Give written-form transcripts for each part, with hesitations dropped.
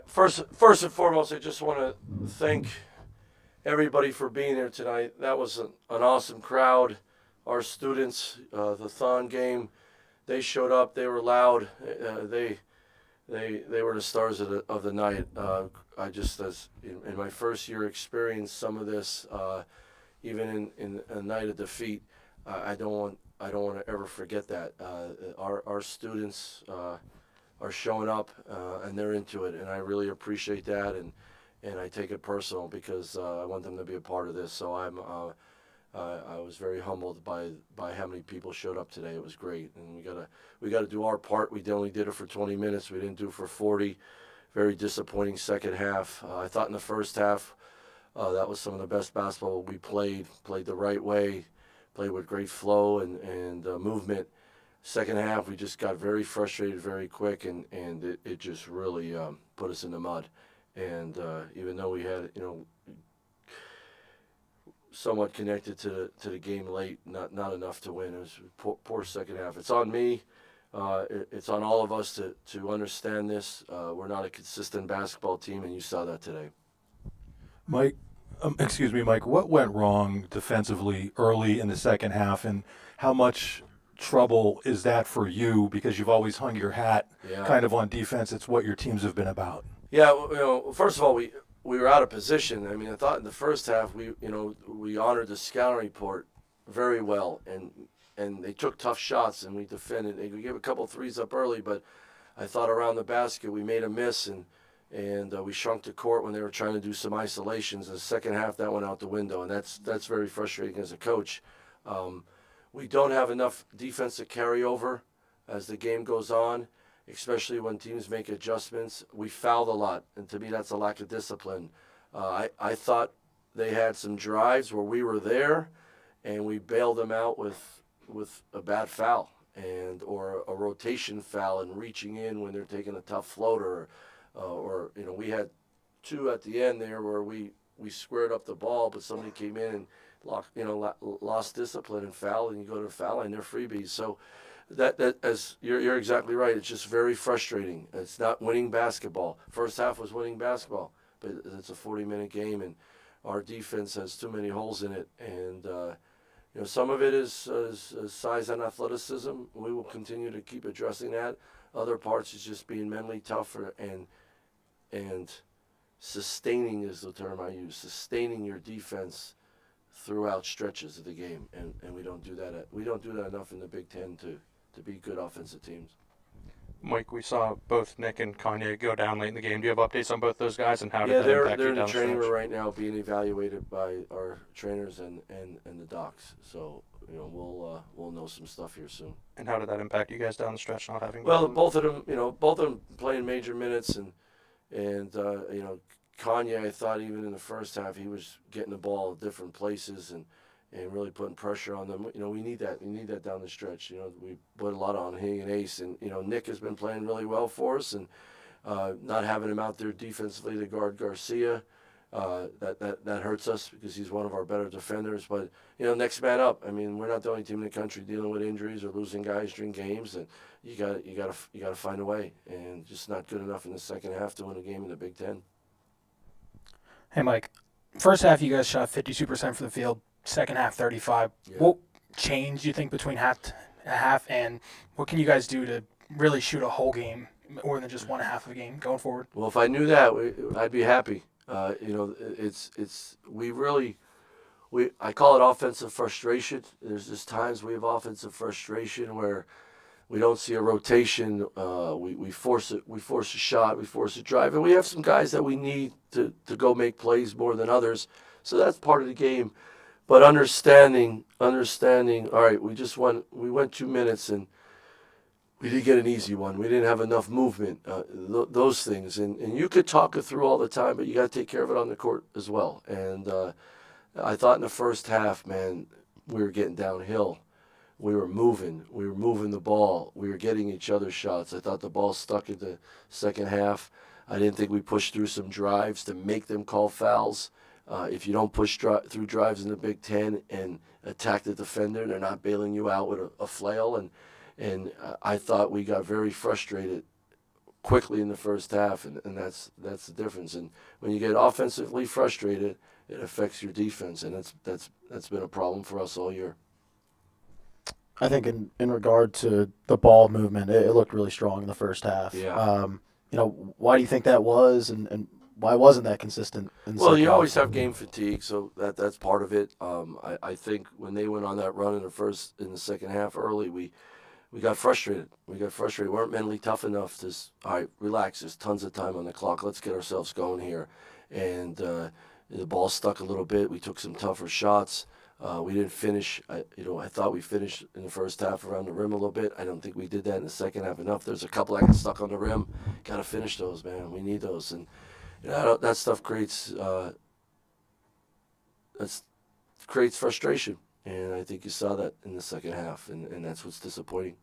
First and foremost, I just want to thank everybody for being here tonight. That was an awesome crowd. Our students, the Thon game, they showed up. They were loud. They were the stars of the night. I just, as in my first year, experienced some of this, even in a night of defeat. I don't want to ever forget that. Our students are showing up and they're into it, and I really appreciate that, and I take it personal because I want them to be a part of this. So I was very humbled by how many people showed up today. It was great, and we gotta do our part. We only did it for 20 minutes. We didn't do it for 40. Very disappointing second half. I thought in the first half that was some of the best basketball we played the right way, played with great flow and movement. Second half, we just got very frustrated very quick, and it just really put us in the mud. And even though we had, somewhat connected to the game late, not enough to win. It was poor second half. It's on me. It's on all of us to understand this. We're not a consistent basketball team, and you saw that today. Mike, Mike, what went wrong defensively early in the second half, and how much trouble is that for you, because you've always hung your hat kind of on defense? It's what your teams have been about. Yeah, first of all, we were out of position. I mean, I thought in the first half we honored the scouting report very well, and they took tough shots, and we defended. We gave a couple threes up early, but I thought around the basket we made a miss, and we shrunk the court when they were trying to do some isolations. In the second half, that went out the window, and that's very frustrating as a coach. We don't have enough defense to carry over as the game goes on, especially when teams make adjustments. We fouled a lot, and to me that's a lack of discipline. I thought they had some drives where we were there, and we bailed them out with a bad foul or a rotation foul and reaching in when they're taking a tough floater, or we had two at the end there where we squared up the ball, but somebody came in and lost discipline and fouled, and you go to the foul line, they're freebies. So that as you're exactly right. It's just very frustrating. It's not winning basketball. First half was winning basketball, but it's a 40-minute game, and our defense has too many holes in it. And some of it is size and athleticism. We will continue to keep addressing that. Other parts is just being mentally tougher and sustaining is the term I use. Sustaining your defense throughout stretches of the game, and we don't do that. We don't do that enough in the Big Ten to be good offensive teams. Mike, we saw both Nick and Kanye go down late in the game. Do you have updates on both those guys and how did that impact you down the stretch? Yeah, they're in the training room right now being evaluated by our trainers and the docs. So we'll know some stuff here soon. And how did that impact you guys down the stretch, not having? Well, both of them playing major minutes, and Kanye, I thought even in the first half he was getting the ball at different places and really putting pressure on them. We need that. We need that down the stretch. We put a lot on Hing and Ace, and Nick has been playing really well for us, and not having him out there defensively to guard Garcia, that hurts us because he's one of our better defenders. But next man up. I mean, we're not the only team in the country dealing with injuries or losing guys during games, and you got to find a way, and just not good enough in the second half to win a game in the Big Ten. Hey, Mike. First half, you guys shot 52% from the field. Second half, 35%. Yeah. What changed, you think, between half, and what can you guys do to really shoot a whole game more than just one half of a game going forward? Well, if I knew that, I'd be happy. I call it offensive frustration. There's just times we have offensive frustration where we don't see a rotation. We force it. We force a shot. We force a drive, and we have some guys that we need to go make plays more than others. So that's part of the game. But understanding. All right, we went 2 minutes, and we didn't get an easy one. We didn't have enough movement. Those things, and you could talk it through all the time, but you got to take care of it on the court as well. And I thought in the first half, man, we were getting downhill. We were moving the ball. We were getting each other's shots. I thought the ball stuck in the second half. I didn't think we pushed through some drives to make them call fouls. If you don't push through drives in the Big Ten and attack the defender, they're not bailing you out with a flail. And I thought we got very frustrated quickly in the first half, and that's the difference. And when you get offensively frustrated, it affects your defense, and that's been a problem for us all year. I think in regard to the ball movement, it looked really strong in the first half. Yeah. Why do you think that was, and why wasn't that consistent in the Well, second you half? always have game fatigue, so that's part of it. I think when they went on that run in the second half early, we got frustrated. We weren't mentally tough enough to, all right, relax. There's tons of time on the clock. Let's get ourselves going here. And the ball stuck a little bit. We took some tougher shots. We didn't finish. I thought we finished in the first half around the rim a little bit. I don't think we did that in the second half enough. There's a couple that got stuck on the rim. Got to finish those, man. We need those. And that stuff creates frustration. And I think you saw that in the second half, and that's what's disappointing.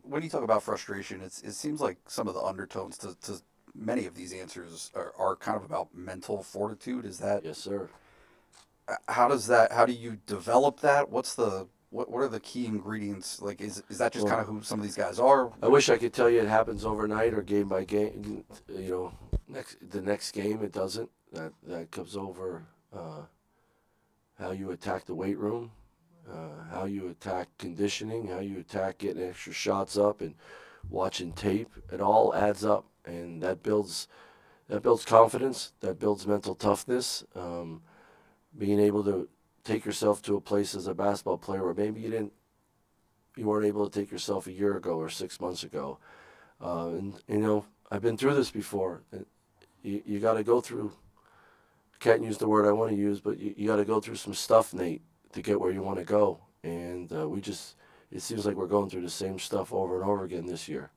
When you talk about frustration, it seems like some of the undertones to many of these answers are kind of about mental fortitude. Is that? Yes, sir. How do you develop that? What are the key ingredients? Like, is that just kind of who some of these guys are? I wish I could tell you it happens overnight or game by game. The next game it doesn't. That comes over how you attack the weight room, how you attack conditioning, how you attack getting extra shots up and watching tape. It all adds up, and that builds confidence. That builds mental toughness. Being able to take yourself to a place as a basketball player where maybe you weren't able to take yourself a year ago or 6 months ago. I've been through this before. You got to go through. Can't use the word I want to use, but you got to go through some stuff, Nate, to get where you want to go. And it seems like we're going through the same stuff over and over again this year.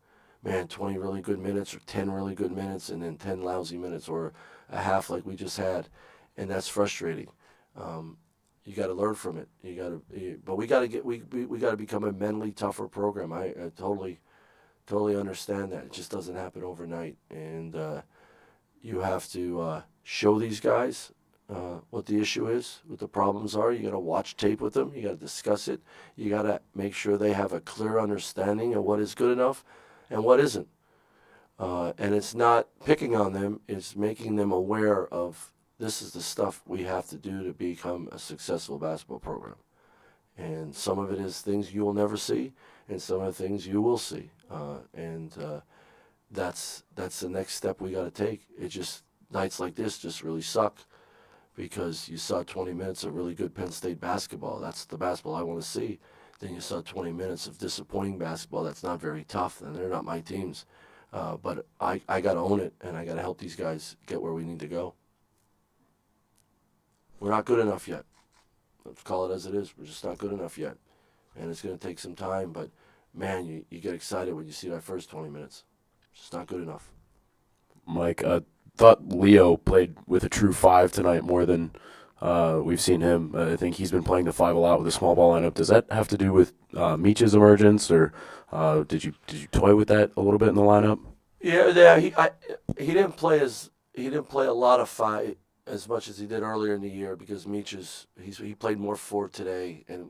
Man, 20 really good minutes or 10 really good minutes, and then 10 lousy minutes or a half like we just had, and that's frustrating. You got to learn from it. But we got to become a mentally tougher program. I totally understand that. It just doesn't happen overnight, and you have to show these guys what the issue is, what the problems are. You got to watch tape with them. You got to discuss it. You got to make sure they have a clear understanding of what is good enough and what isn't. And it's not picking on them. It's making them aware of this is the stuff we have to do to become a successful basketball program. And some of it is things you will never see, and some of the things you will see. That's the next step we got to take. Nights like this just really suck because you saw 20 minutes of really good Penn State basketball. That's the basketball I want to see. Then you saw 20 minutes of disappointing basketball that's not very tough, and they're not my teams. But I got to own it, and I got to help these guys get where we need to go. We're not good enough yet. Let's call it as it is. We're just not good enough yet. And it's going to take some time, but, man, you get excited when you see that first 20 minutes. It's just not good enough. Mike, thought Leo played with a true 5 tonight more than we've seen him. I think he's been playing the 5 a lot with a small ball lineup. Does that have to do with Meech's emergence, or did you toy with that a little bit in the lineup? Yeah. He didn't play a lot of 5 as much as he did earlier in the year because Meech he played more 4 today, and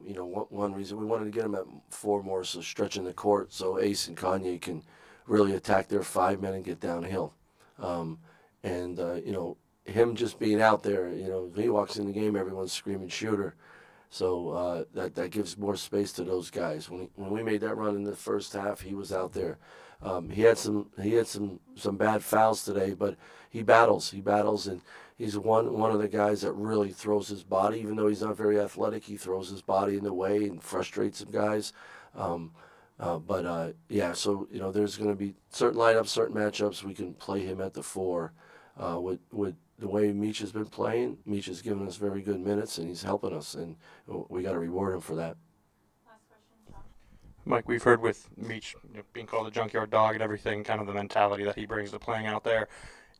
one reason we wanted to get him at 4 more, so stretching the court so Ace and Kanye can really attack their 5 men and get downhill. Him just being out there, if he walks in the game, everyone's screaming shooter. So that gives more space to those guys. When we made that run in the first half, he was out there. He had some bad fouls today, but he battles, and he's one of the guys that really throws his body. Even though he's not very athletic, he throws his body in the way and frustrates some guys. So there's going to be certain lineups, certain matchups we can play him at the 4. With the way Meech has been playing, Meech has given us very good minutes, and he's helping us, and we got to reward him for that. Last question, John. Mike, we've heard with Meech being called a junkyard dog and everything, kind of the mentality that he brings to playing out there.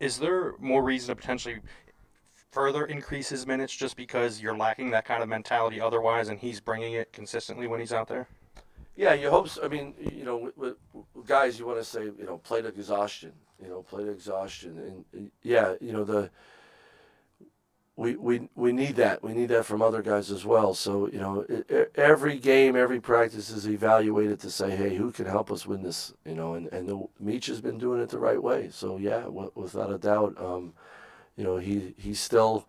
Is there more reason to potentially further increase his minutes just because you're lacking that kind of mentality otherwise, and he's bringing it consistently when he's out there? Yeah, you hope so. I mean, with guys, you want to say, play to exhaustion. And we need that. We need that from other guys as well. So, you know, every game, every practice is evaluated to say, hey, who can help us win this? You know, and Meach has been doing it the right way. So, yeah, without a doubt, you know, he's still,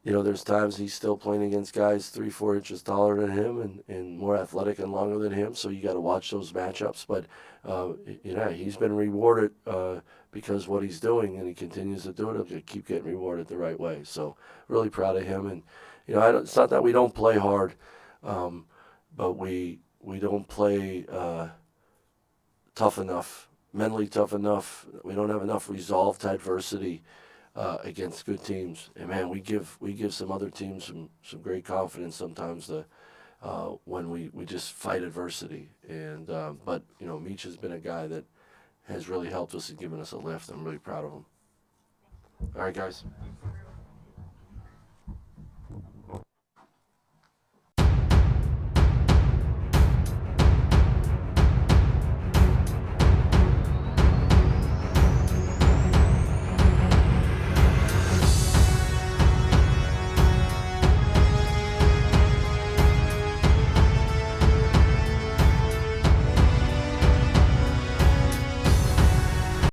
you know, there's times he's still playing against guys 3-4 inches taller than him and more athletic and longer than him. So you got to watch those matchups. But, you know, he's been rewarded because what he's doing, and he continues to do it. He'll keep getting rewarded the right way. So really proud of him. And, you know, it's not that we don't play hard, but we don't play tough enough, mentally tough enough. We don't have enough resolve to adversity against good teams. And man, we give some other teams some great confidence sometimes when we just fight adversity. And but you know, Meach has been a guy that has really helped us and given us a lift. I'm really proud of him. All right, guys.